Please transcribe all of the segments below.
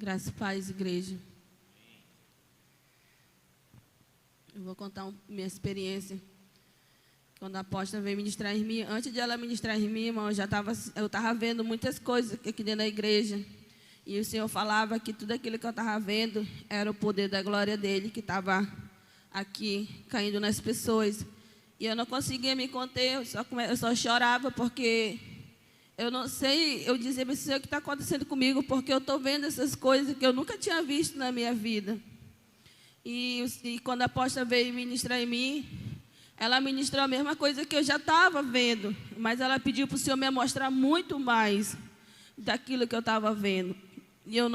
Graças e paz, igreja. Eu vou contar minha experiência. Quando a apóstola veio ministrar em mim, antes de ela ministrar em mim, irmão, eu estava vendo muitas coisas aqui dentro da igreja. E o Senhor falava que tudo aquilo que eu estava vendo era o poder da glória dele que estava aqui, caindo nas pessoas. E eu não conseguia me conter, eu só chorava porque eu não sei, eu dizia, mas Senhor, o que está acontecendo comigo? Porque eu estou vendo essas coisas que eu nunca tinha visto na minha vida. E quando a apóstola veio ministrar em mim, ela ministrou a mesma coisa que eu já estava vendo, mas ela pediu para o Senhor me mostrar muito mais daquilo que eu estava vendo. E eu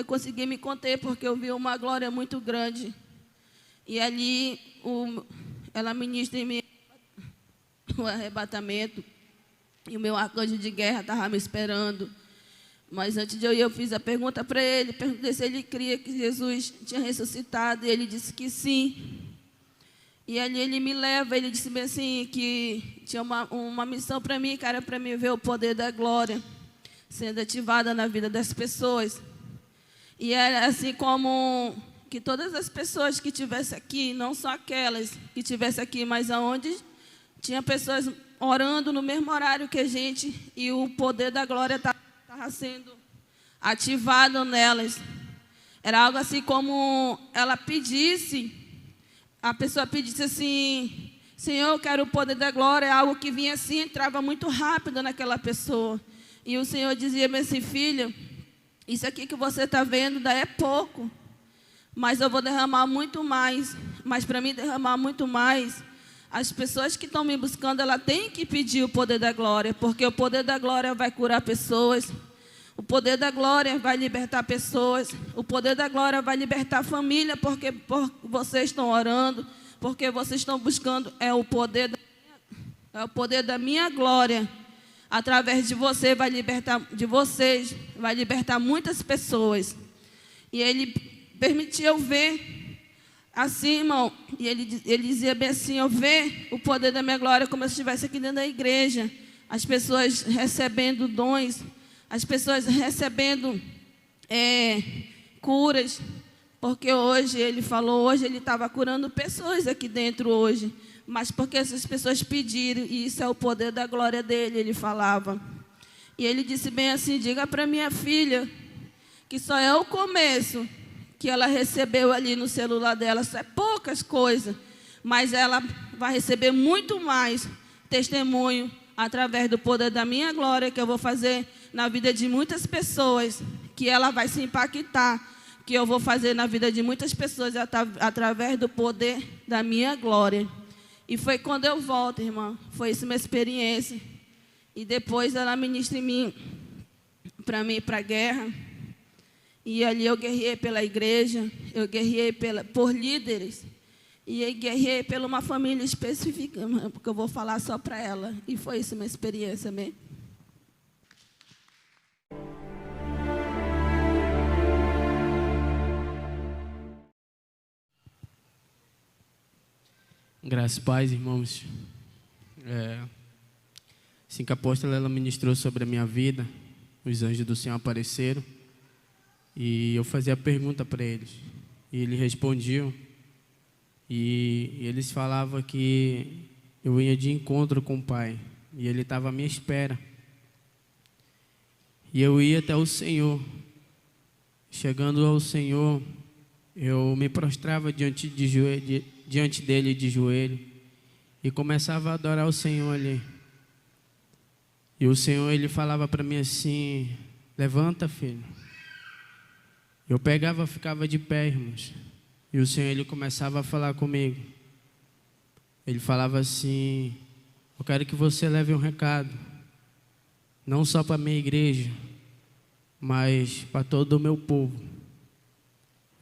consegui me conter, porque eu vi uma glória muito grande. E ali, ela ministra em mim o arrebatamento. E o meu arcanjo de guerra estava me esperando. Mas antes de eu fiz a pergunta para ele, perguntei se ele cria que Jesus tinha ressuscitado, e ele disse que sim. E ali ele me leva, ele disse bem assim, que tinha uma missão para mim, que era para mim ver o poder da glória sendo ativada na vida das pessoas. E era assim como que todas as pessoas que estivessem aqui, não só aquelas que estivessem aqui, mas aonde tinha pessoas orando no mesmo horário que a gente, e o poder da glória estava sendo ativado nelas. Era algo assim como ela pedisse, a pessoa pedisse assim, Senhor, eu quero o poder da glória, é algo que vinha assim, entrava muito rápido naquela pessoa. E o Senhor dizia assim, filha, isso aqui que você está vendo é pouco, mas eu vou derramar muito mais. Mas para mim derramar muito mais, as pessoas que estão me buscando, ela tem que pedir o poder da glória, porque o poder da glória vai curar pessoas, o poder da glória vai libertar pessoas, o poder da glória vai libertar a família, porque vocês estão orando, porque vocês estão buscando, é o poder da minha glória. Através de você vai libertar, de vocês, vai libertar muitas pessoas. E ele permitiu eu ver assim, irmão, e ele dizia bem assim, eu ver o poder da minha glória como se eu estivesse aqui dentro da igreja. As pessoas recebendo dons, as pessoas recebendo curas. Porque hoje, ele falou, hoje ele estava curando pessoas aqui dentro hoje. Mas porque essas pessoas pediram, e isso é o poder da glória dele, ele falava. E ele disse bem assim, diga para minha filha, que só é o começo que ela recebeu ali no celular dela, só é poucas coisas, mas ela vai receber muito mais testemunho através do poder da minha glória, que eu vou fazer na vida de muitas pessoas, que ela vai se impactar, que eu vou fazer na vida de muitas pessoas através do poder da minha glória. E foi quando eu volto, irmã, foi essa minha experiência. E depois ela ministra em mim, para a guerra. E ali eu guerrei pela igreja, eu guerrei por líderes. E eu guerrei por uma família específica, porque eu vou falar só para ela. E foi isso minha experiência, amém? Graças e paz, irmãos. Assim que a apóstola ela ministrou sobre a minha vida, os anjos do Senhor apareceram. E eu fazia a pergunta para eles. E eles respondiam. E eles falavam que eu ia de encontro com o Pai. E Ele estava à minha espera. E eu ia até o Senhor. Chegando ao Senhor, eu me prostrava diante dele de joelho. E começava a adorar o Senhor ali. E o Senhor, Ele falava para mim assim, levanta, filho. Eu pegava, ficava de pé, irmãos. E o Senhor, Ele começava a falar comigo. Ele falava assim, eu quero que você leve um recado. Não só para a minha igreja, mas para todo o meu povo.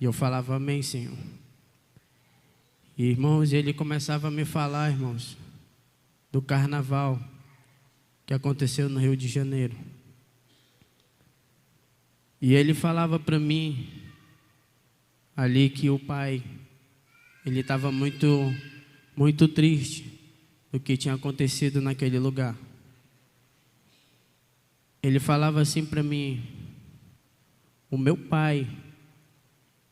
E eu falava, amém, Senhor. E, irmãos, ele começava a me falar, irmãos, do carnaval que aconteceu no Rio de Janeiro. E ele falava para mim ali que o pai, ele estava muito triste do que tinha acontecido naquele lugar. Ele falava assim para mim, o meu pai,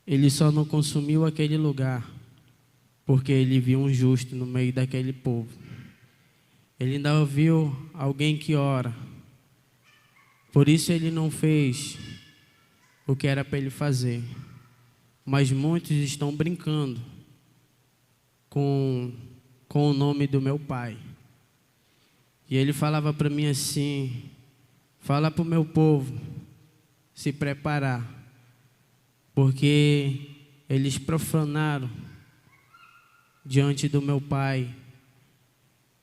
ele só não consumiu aquele lugar porque ele viu um justo no meio daquele povo. Ele ainda ouviu alguém que ora. Por isso ele não fez o que era para ele fazer. Mas muitos estão brincando com o nome do meu pai. E ele falava para mim assim, fala para o meu povo se preparar, porque eles profanaram diante do meu pai,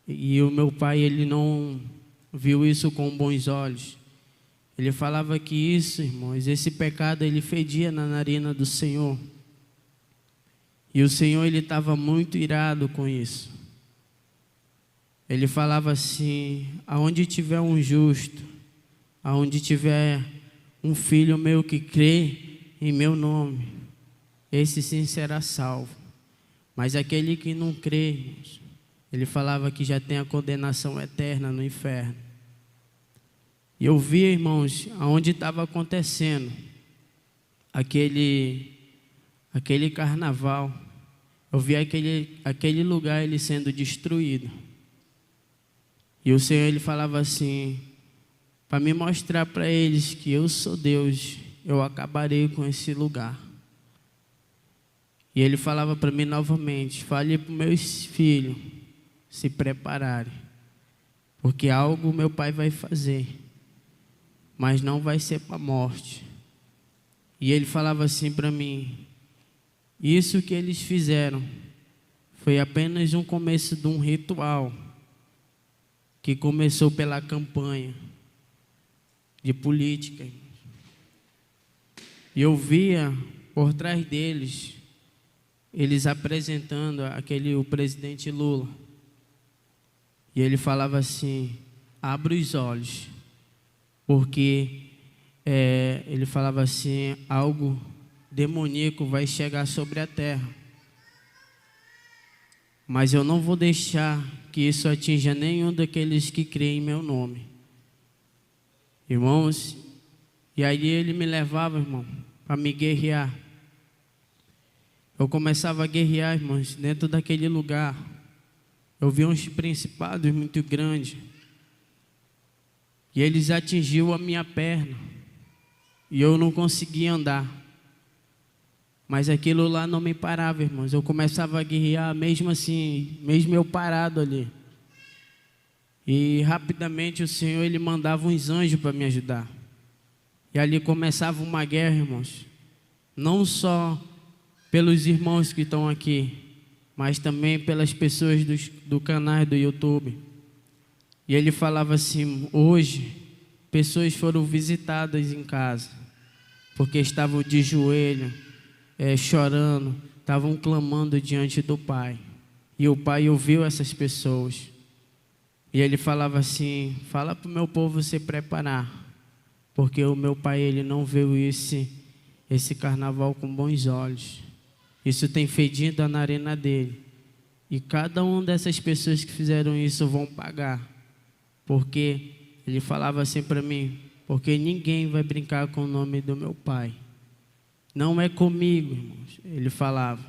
e o meu pai, ele não viu isso com bons olhos. Ele falava que isso, irmãos, esse pecado, ele fedia na narina do Senhor, e o Senhor, ele estava muito irado com isso. Ele falava assim, aonde tiver um justo, aonde tiver um filho meu que crê em meu nome, esse sim será salvo. Mas aquele que não crê, irmãos, ele falava que já tem a condenação eterna no inferno. E eu vi, irmãos, aonde estava acontecendo aquele carnaval. Eu vi aquele lugar ele sendo destruído. E o Senhor, ele falava assim, para me mostrar para eles que eu sou Deus, eu acabarei com esse lugar. E ele falava para mim novamente, fale para os meus filhos se prepararem, porque algo meu pai vai fazer, mas não vai ser para a morte. E ele falava assim para mim, isso que eles fizeram foi apenas um começo de um ritual que começou pela campanha de política. E eu via por trás deles, eles apresentando o presidente Lula. E ele falava assim, abre os olhos, porque ele falava assim, algo demoníaco vai chegar sobre a terra. Mas eu não vou deixar que isso atinja nenhum daqueles que creem em meu nome. Irmãos, e aí ele me levava, irmão, para me guerrear. Eu começava a guerrear, irmãos, dentro daquele lugar. Eu vi uns principados muito grandes. E eles atingiu a minha perna. E eu não conseguia andar. Mas aquilo lá não me parava, irmãos. Eu começava a guerrear mesmo assim, mesmo eu parado ali. E rapidamente o Senhor, ele mandava uns anjos para me ajudar. E ali começava uma guerra, irmãos. Não só pelos irmãos que estão aqui, mas também pelas pessoas do canal do YouTube. E ele falava assim, hoje, pessoas foram visitadas em casa, porque estavam de joelho, chorando, estavam clamando diante do Pai. E o Pai ouviu essas pessoas. E ele falava assim, fala para o meu povo se preparar, porque o meu Pai, ele não viu esse carnaval com bons olhos. Isso tem fedido a narina dele. E cada uma dessas pessoas que fizeram isso vão pagar. Porque ele falava assim para mim, porque ninguém vai brincar com o nome do meu Pai. Não é comigo, irmãos. Ele falava,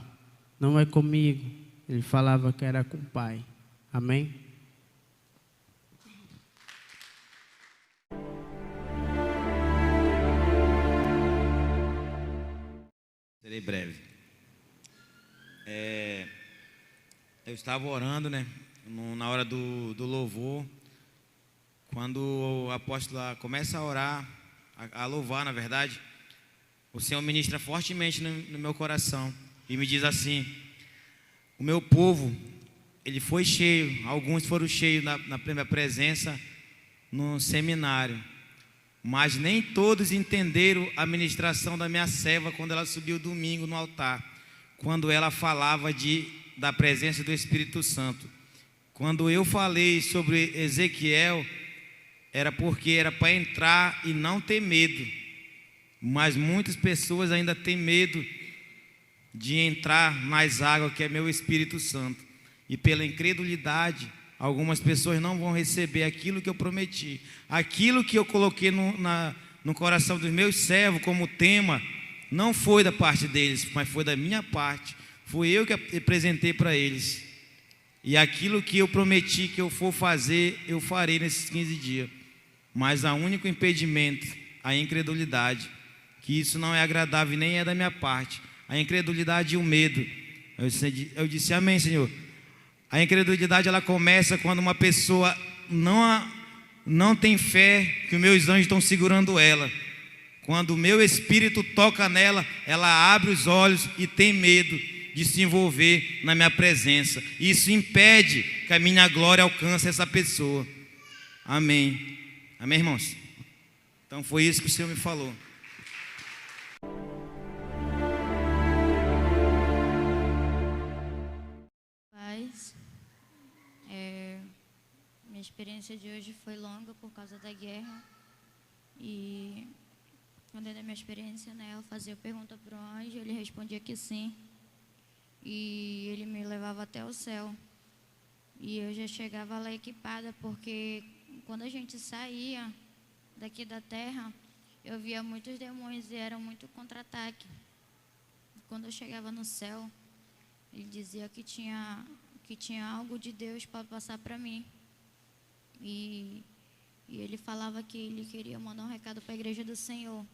não é comigo. Ele falava que era com o Pai. Amém? Serei breve. Eu estava orando, né? Na hora do louvor, quando o apóstolo começa a orar, a louvar, na verdade, o Senhor ministra fortemente no meu coração e me diz assim: o meu povo, ele foi cheio, alguns foram cheios na primeira presença no seminário, mas nem todos entenderam a ministração da minha serva quando ela subiu domingo no altar, quando ela falava da presença do Espírito Santo. Quando eu falei sobre Ezequiel, era porque era para entrar e não ter medo, mas muitas pessoas ainda têm medo de entrar nas águas, que é meu Espírito Santo, e pela incredulidade, algumas pessoas não vão receber aquilo que eu prometi, aquilo que eu coloquei no coração dos meus servos como tema. Não foi da parte deles, mas foi da minha parte. Fui eu que apresentei para eles. E aquilo que eu prometi que eu for fazer, eu farei nesses 15 dias. Mas o único impedimento, a incredulidade, que isso não é agradável e nem é da minha parte. A incredulidade e o medo. Eu disse, amém, Senhor. A incredulidade, ela começa quando uma pessoa não tem fé que os meus anjos estão segurando ela. Quando o meu espírito toca nela, ela abre os olhos e tem medo de se envolver na minha presença. Isso impede que a minha glória alcance essa pessoa. Amém. Amém, irmãos? Então foi isso que o Senhor me falou. Paz. Minha experiência de hoje foi longa por causa da guerra. E quando era minha experiência, né, eu fazia pergunta para o anjo, ele respondia que sim. E ele me levava até o céu. E eu já chegava lá equipada, porque quando a gente saía daqui da terra, eu via muitos demônios e era muito contra-ataque. Quando eu chegava no céu, ele dizia que tinha algo de Deus para passar para mim. E ele falava que ele queria mandar um recado para a igreja do Senhor,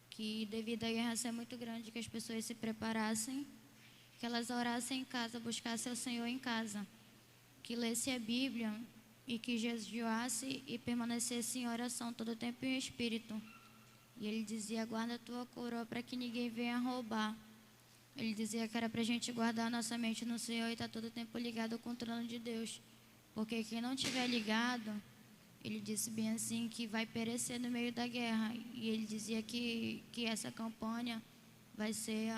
que devido à guerra ser muito grande, que as pessoas se preparassem, que elas orassem em casa, buscassem o Senhor em casa, que lesse a Bíblia e que jejuasse e permanecesse em oração todo o tempo em espírito. E ele dizia, guarda a tua coroa para que ninguém venha roubar. Ele dizia que era para a gente guardar a nossa mente no Senhor e estar todo o tempo ligado com o trono de Deus. Porque quem não estiver ligado, ele disse bem assim, que vai perecer no meio da guerra. E ele dizia que essa campanha vai ser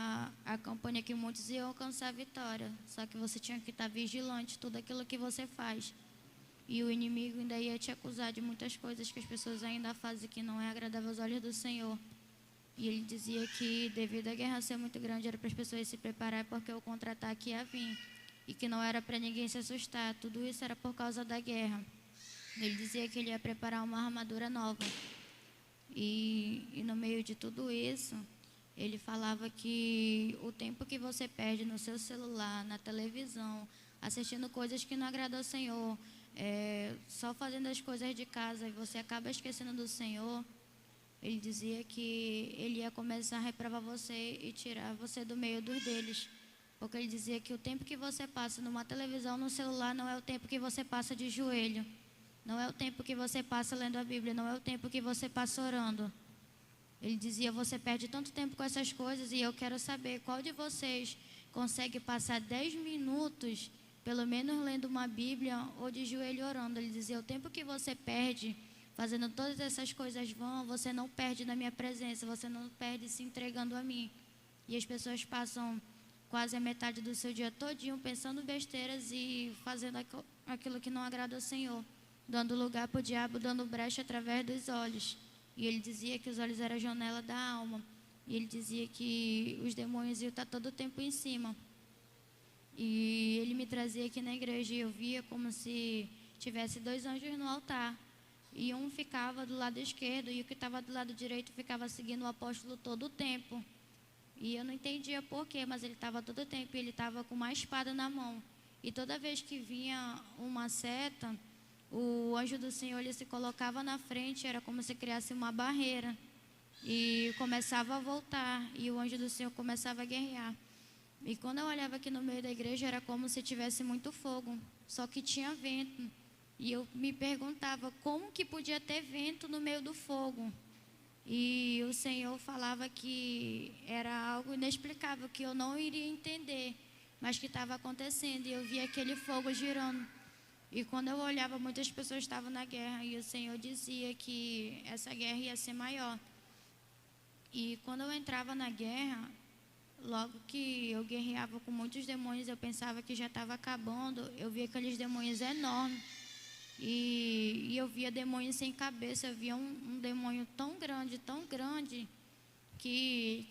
a campanha que muitos iam alcançar a vitória. Só que você tinha que estar vigilante, tudo aquilo que você faz. E o inimigo ainda ia te acusar de muitas coisas que as pessoas ainda fazem que não é agradável aos olhos do Senhor. E ele dizia que devido à guerra ser muito grande, era para as pessoas se preparar porque o contra-ataque ia vir. E que não era para ninguém se assustar, tudo isso era por causa da guerra. Ele dizia que ele ia preparar uma armadura nova. E no meio de tudo isso, ele falava que o tempo que você perde no seu celular, na televisão, assistindo coisas que não agradam ao Senhor, só fazendo as coisas de casa e você acaba esquecendo do Senhor, ele dizia que ele ia começar a reprovar você e tirar você do meio dos deles. Porque ele dizia que o tempo que você passa numa televisão, no celular, não é o tempo que você passa de joelho. Não é o tempo que você passa lendo a Bíblia, não é o tempo que você passa orando. Ele dizia, você perde tanto tempo com essas coisas e eu quero saber qual de vocês consegue passar 10 minutos, pelo menos lendo uma Bíblia ou de joelho orando. Ele dizia, o tempo que você perde fazendo todas essas coisas vãs, você não perde na minha presença, você não perde se entregando a mim. E as pessoas passam quase a metade do seu dia todinho pensando besteiras e fazendo aquilo que não agrada ao Senhor, dando lugar para o diabo, dando brecha através dos olhos. E ele dizia que os olhos eram a janela da alma. E ele dizia que os demônios iam estar todo o tempo em cima. E ele me trazia aqui na igreja e eu via como se tivesse 2 anjos no altar. E um ficava do lado esquerdo e o que estava do lado direito ficava seguindo o apóstolo todo o tempo. E eu não entendia por quê, mas ele estava todo o tempo e ele estava com uma espada na mão. E toda vez que vinha uma seta, o anjo do Senhor ele se colocava na frente, era como se criasse uma barreira. E começava a voltar, e o anjo do Senhor começava a guerrear. E quando eu olhava aqui no meio da igreja, era como se tivesse muito fogo, só que tinha vento. E eu me perguntava como que podia ter vento no meio do fogo. E o Senhor falava que era algo inexplicável, que eu não iria entender, mas que estava acontecendo. E eu via aquele fogo girando. E quando eu olhava, muitas pessoas estavam na guerra e o Senhor dizia que essa guerra ia ser maior. E quando eu entrava na guerra, logo que eu guerreava com muitos demônios, eu pensava que já estava acabando, eu via aqueles demônios enormes. E eu via demônios sem cabeça, eu via um demônio tão grande, que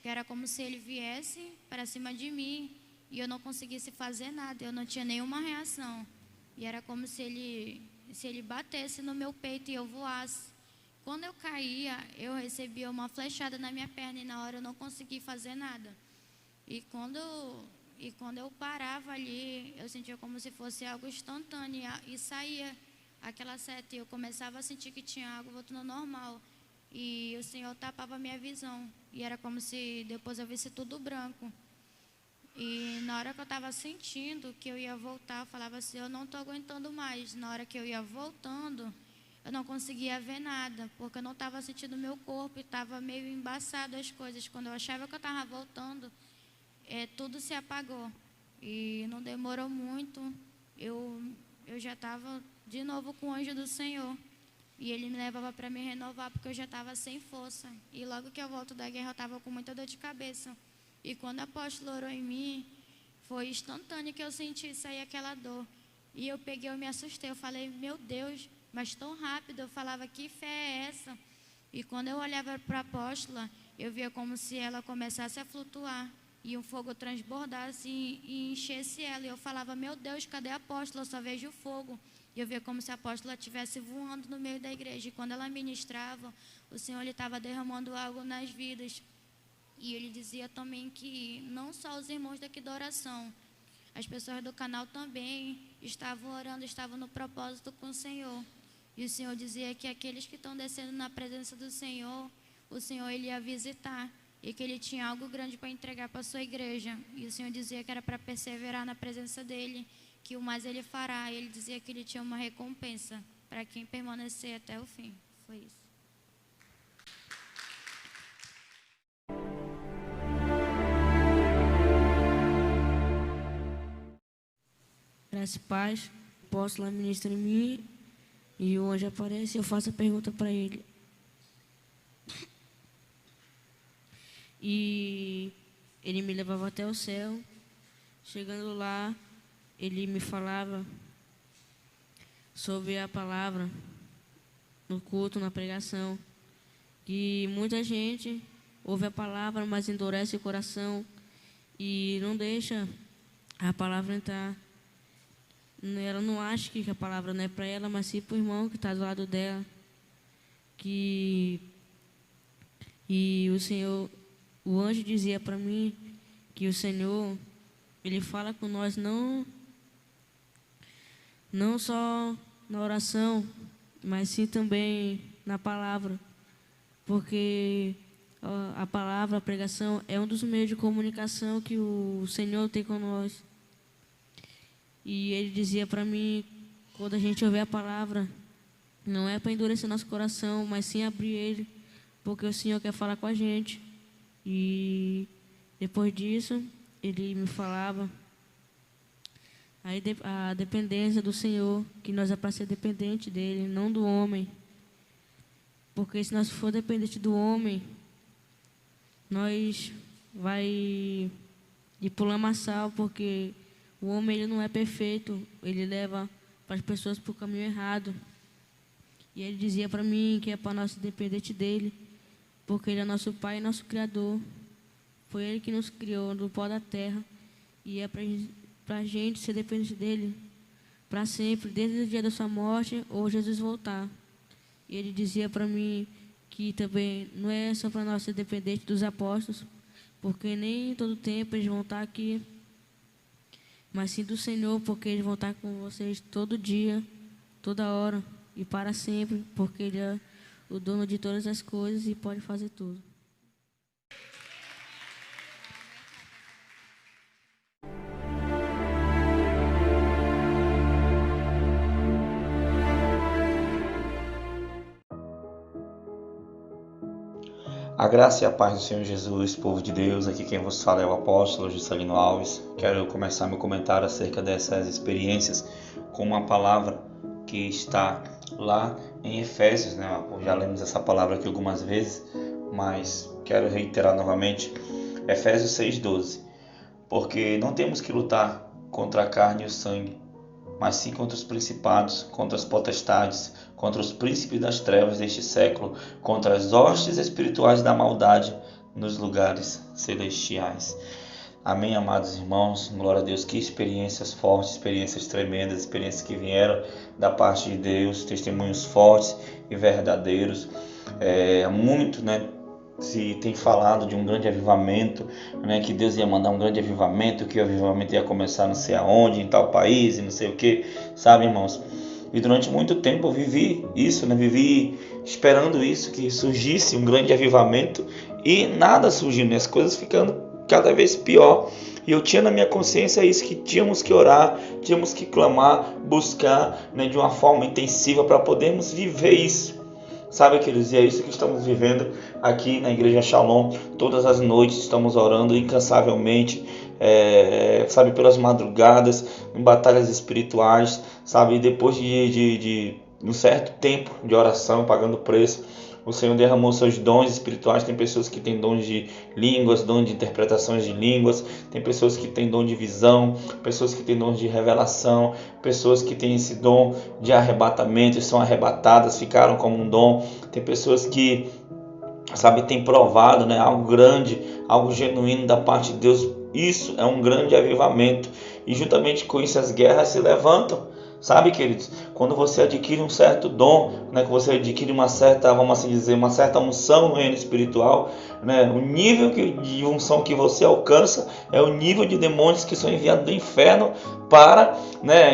era como se ele viesse para cima de mim e eu não conseguisse fazer nada, eu não tinha nenhuma reação. E era como se ele batesse no meu peito e eu voasse. Quando eu caía, eu recebia uma flechada na minha perna e na hora eu não consegui fazer nada. E quando eu parava ali, eu sentia como se fosse algo instantâneo e saía aquela seta e eu começava a sentir que tinha algo voltando ao normal. E o Senhor tapava a minha visão e era como se depois eu visse tudo branco. E na hora que eu estava sentindo que eu ia voltar, eu falava assim, eu não estou aguentando mais. Na hora que eu ia voltando, eu não conseguia ver nada, porque eu não estava sentindo o meu corpo e estava meio embaçado as coisas. Quando eu achava que eu estava voltando, tudo se apagou. E não demorou muito, eu já estava de novo com o anjo do Senhor. E ele me levava para me renovar, porque eu já estava sem força. E logo que eu volto da guerra, eu estava com muita dor de cabeça. E quando o apóstolo orou em mim, foi instantâneo que eu senti sair aquela dor. E eu me assustei, eu falei, meu Deus, mas tão rápido. Eu falava, que fé é essa? E quando eu olhava para a apóstola, eu via como se ela começasse a flutuar. E um fogo transbordasse e enchesse ela. E eu falava, meu Deus, cadê a apóstola? Eu só vejo fogo. E eu via como se a apóstola estivesse voando no meio da igreja. E quando ela ministrava, o Senhor estava derramando algo nas vidas. E ele dizia também que não só os irmãos daqui da oração, as pessoas do canal também estavam orando, estavam no propósito com o Senhor. E o Senhor dizia que aqueles que estão descendo na presença do Senhor, o Senhor ele ia visitar. E que ele tinha algo grande para entregar para a sua igreja. E o Senhor dizia que era para perseverar na presença dele, que o mais ele fará. E ele dizia que ele tinha uma recompensa para quem permanecer até o fim. Foi isso. Graça e paz, o apóstolo ministra em mim e o anjo aparece e eu faço a pergunta para ele. E ele me levava até o céu. Chegando lá, ele me falava sobre a palavra no culto, na pregação, que muita gente ouve a palavra, mas endurece o coração e não deixa a palavra entrar. Ela não acha que a palavra não é para ela, mas sim para o irmão que está do lado dela. E o Senhor, o anjo dizia para mim que o Senhor, ele fala com nós não só na oração, mas sim também na palavra, porque a palavra, a pregação é um dos meios de comunicação que o Senhor tem com nós. E ele dizia para mim, quando a gente ouvir a palavra, não é para endurecer nosso coração, mas sim abrir ele, porque o Senhor quer falar com a gente. E depois disso, ele me falava a dependência do Senhor, que nós é para ser dependente dele, não do homem. Porque se nós for dependente do homem, nós vai ir para o lamaçal, porque o homem ele não é perfeito, ele leva para as pessoas para o caminho errado. E ele dizia para mim que é para nós ser dependente dele, porque ele é nosso Pai e nosso Criador. Foi ele que nos criou do pó da terra e é para a gente ser dependente dele para sempre, desde o dia da sua morte ou Jesus voltar. E ele dizia para mim que também não é só para nós ser dependente dos apóstolos, porque nem todo tempo eles vão estar aqui, mas sim do Senhor, porque eles vão estar com vocês todo dia, toda hora e para sempre, porque ele é o dono de todas as coisas e pode fazer tudo. A graça e a paz do Senhor Jesus, povo de Deus, aqui quem vos fala é o apóstolo Juscelino Alves. Quero começar meu comentário acerca dessas experiências com uma palavra que está lá em Efésios, né? Já lemos essa palavra aqui algumas vezes, mas quero reiterar novamente, Efésios 6,12. Porque não temos que lutar contra a carne e o sangue, mas sim contra os principados, contra as potestades, contra os príncipes das trevas deste século, contra as hostes espirituais da maldade nos lugares celestiais. Amém, amados irmãos, glória a Deus. Que experiências fortes, experiências tremendas, experiências que vieram da parte de Deus, testemunhos fortes e verdadeiros. Muito, se tem falado de um grande avivamento, que Deus ia mandar um grande avivamento, que o avivamento ia começar não sei aonde, em tal país, e não sei o que, sabe, irmãos? E durante muito tempo eu vivi isso, vivi esperando isso, que surgisse um grande avivamento, e nada surgindo, as coisas ficando cada vez pior. E eu tinha na minha consciência isso, que tínhamos que orar, tínhamos que clamar, buscar, de uma forma intensiva para podermos viver isso. Sabe, queridos, e é isso que estamos vivendo aqui na Igreja Shalom. Todas as noites estamos orando incansavelmente, sabe, pelas madrugadas, em batalhas espirituais, sabe, e depois de um certo tempo de oração, pagando preço, o Senhor derramou seus dons espirituais. Tem pessoas que têm dons de línguas, dons de interpretações de línguas. Tem pessoas que têm dom de visão, pessoas que têm dons de revelação, pessoas que têm esse dom de arrebatamento e são arrebatadas, ficaram como um dom. Tem pessoas que, sabe, têm provado, algo grande, algo genuíno da parte de Deus. Isso é um grande avivamento. E juntamente com isso as guerras se levantam. Sabe, queridos, quando você adquire um certo dom, que você adquire uma certa, vamos assim dizer, uma certa unção no reino espiritual, o nível de unção que você alcança é o nível de demônios que são enviados do inferno para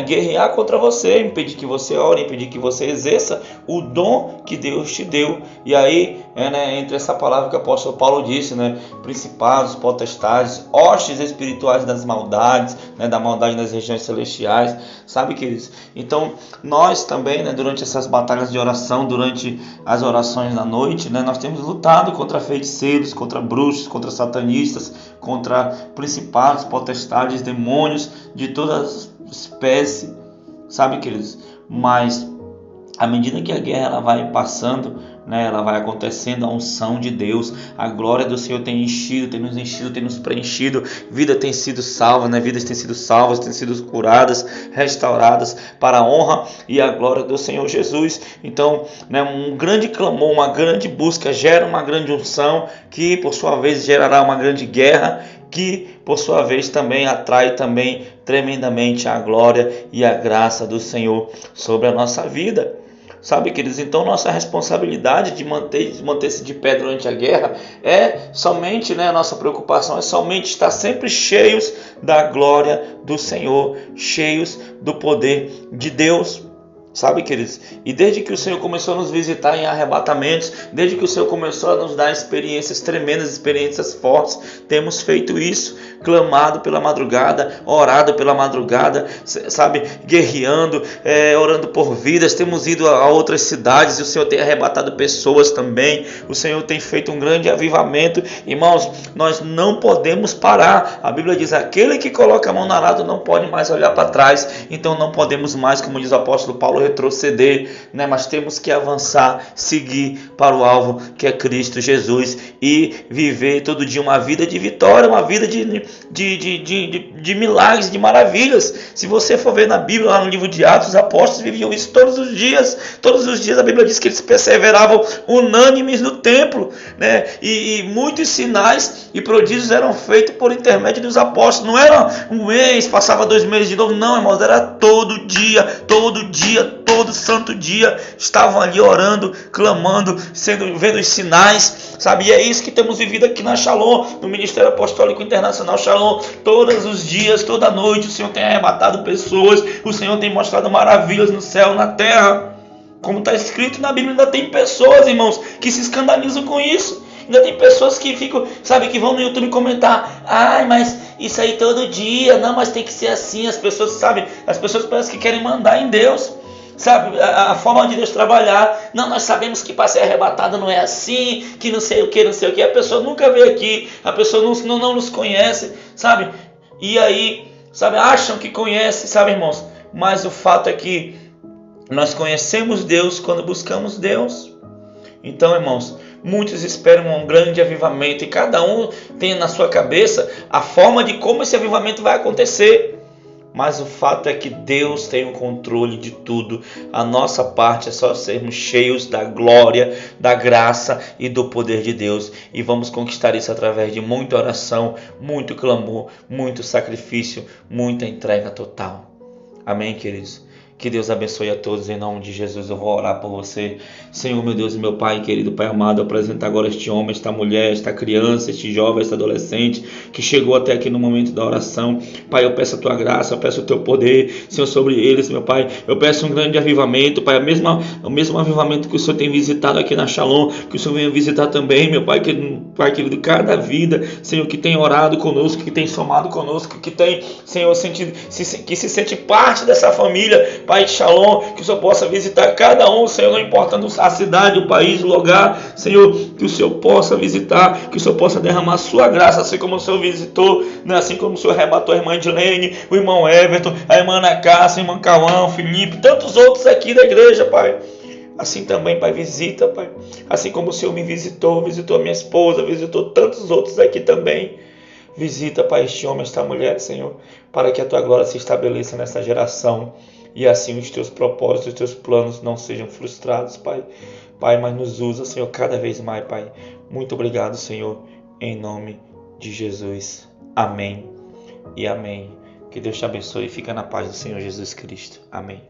guerrear contra você, impedir que você ore, impedir que você exerça o dom que Deus te deu. E aí, entre essa palavra que o apóstolo Paulo disse, principados, potestades, hostes espirituais das maldades, da maldade nas regiões celestiais, sabe, queridos? Então, nós também, durante essas batalhas de oração, durante as orações da noite, nós temos lutado contra feiticeiros, contra bruxos, contra satanistas, contra principados, potestades, demônios de todas as espécies, sabe, queridos? Mas à medida que a guerra ela vai passando, ela vai acontecendo, a unção de Deus, a glória do Senhor tem enchido, tem nos enchido, tem nos preenchido, vida tem sido salva, vidas têm sido salvas, têm sido curadas, restauradas para a honra e a glória do Senhor Jesus. Então, um grande clamor, uma grande busca gera uma grande unção, que por sua vez gerará uma grande guerra, que por sua vez também atrai também tremendamente a glória e a graça do Senhor sobre a nossa vida. Sabe, queridos, então nossa responsabilidade de manter-se de pé durante a guerra é somente, a nossa preocupação é somente estar sempre cheios da glória do Senhor, cheios do poder de Deus. Sabe, queridos, e desde que o Senhor começou a nos visitar em arrebatamentos, desde que o Senhor começou a nos dar experiências tremendas, experiências fortes, temos feito isso, clamado pela madrugada, orado pela madrugada, sabe, guerreando, orando por vidas, temos ido a outras cidades e o Senhor tem arrebatado pessoas também, o Senhor tem feito um grande avivamento. Irmãos, nós não podemos parar. A Bíblia diz, aquele que coloca a mão no arado não pode mais olhar para trás, então não podemos mais, como diz o apóstolo Paulo, retroceder, mas temos que avançar, seguir para o alvo que é Cristo Jesus e viver todo dia uma vida de vitória, uma vida de milagres, de maravilhas. Se você for ver na Bíblia, lá no livro de Atos, os apóstolos viviam isso todos os dias a Bíblia diz que eles perseveravam unânimes no templo, e muitos sinais e prodígios eram feitos por intermédio dos apóstolos. Não era um mês, passava 2 meses de novo, não, irmãos, era todo dia, todo santo dia, estavam ali orando, clamando, vendo os sinais, sabe? E é isso que temos vivido aqui na Shalom, no Ministério Apostólico Internacional Shalom. Todos os dias, toda noite, o Senhor tem arrebatado pessoas, o Senhor tem mostrado maravilhas no céu, na terra. Como está escrito na Bíblia, ainda tem pessoas, irmãos, que se escandalizam com isso. Ainda tem pessoas que ficam, sabe, que vão no YouTube comentar, mas isso aí todo dia, não, mas tem que ser assim. As pessoas parecem que querem mandar em Deus, sabe, a forma de Deus trabalhar. Não, nós sabemos que para ser arrebatado não é assim, que não sei o que. A pessoa nunca veio aqui, a pessoa não nos conhece, sabe, e aí, sabe, acham que conhece, sabe, irmãos. mas o fato é que nós conhecemos Deus quando buscamos Deus. Então, irmãos, muitos esperam um grande avivamento e cada um tem na sua cabeça a forma de como esse avivamento vai acontecer. Mas o fato é que Deus tem o controle de tudo. A nossa parte é só sermos cheios da glória, da graça e do poder de Deus. E vamos conquistar isso através de muita oração, muito clamor, muito sacrifício, muita entrega total. Amém, queridos? Que Deus abençoe a todos em nome de Jesus. Eu vou orar por você. Senhor, meu Deus e meu Pai, querido Pai amado, eu apresento agora este homem, esta mulher, esta criança, este jovem, este adolescente que chegou até aqui no momento da oração. Pai, eu peço a tua graça, eu peço o teu poder, Senhor, sobre eles, meu Pai. Eu peço um grande avivamento, Pai, o mesmo avivamento que o Senhor tem visitado aqui na Shalom, que o Senhor venha visitar também, meu Pai, querido, cada vida, Senhor, que tem orado conosco, que tem somado conosco, que tem, Senhor, que se sente parte dessa família, Pai de Shalom, que o Senhor possa visitar cada um, Senhor, não importando a cidade, o país, o lugar, Senhor, que o Senhor possa visitar, que o Senhor possa derramar a sua graça, assim como o Senhor visitou, né? Assim como o Senhor arrebatou a irmã Edilene, o irmão Everton, a irmã Ana Cássia, o irmão Cauã, o Felipe, tantos outros aqui da igreja, Pai. Assim também, Pai, visita, Pai. Assim como o Senhor me visitou a minha esposa, visitou tantos outros aqui também. Visita, Pai, este homem, esta mulher, Senhor, para que a tua glória se estabeleça nessa geração. E assim os teus propósitos, os teus planos não sejam frustrados, Pai. Pai, mas nos usa, Senhor, cada vez mais, Pai. Muito obrigado, Senhor, em nome de Jesus. Amém e amém. Que Deus te abençoe e fica na paz do Senhor Jesus Cristo. Amém.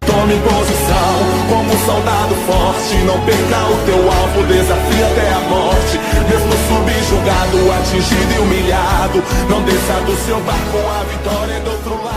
Tome posição como um soldado forte. Não perca o teu alvo, desafia até a morte. Mesmo subjugado, atingido e humilhado, não desça do seu barco, a vitória é do outro lado.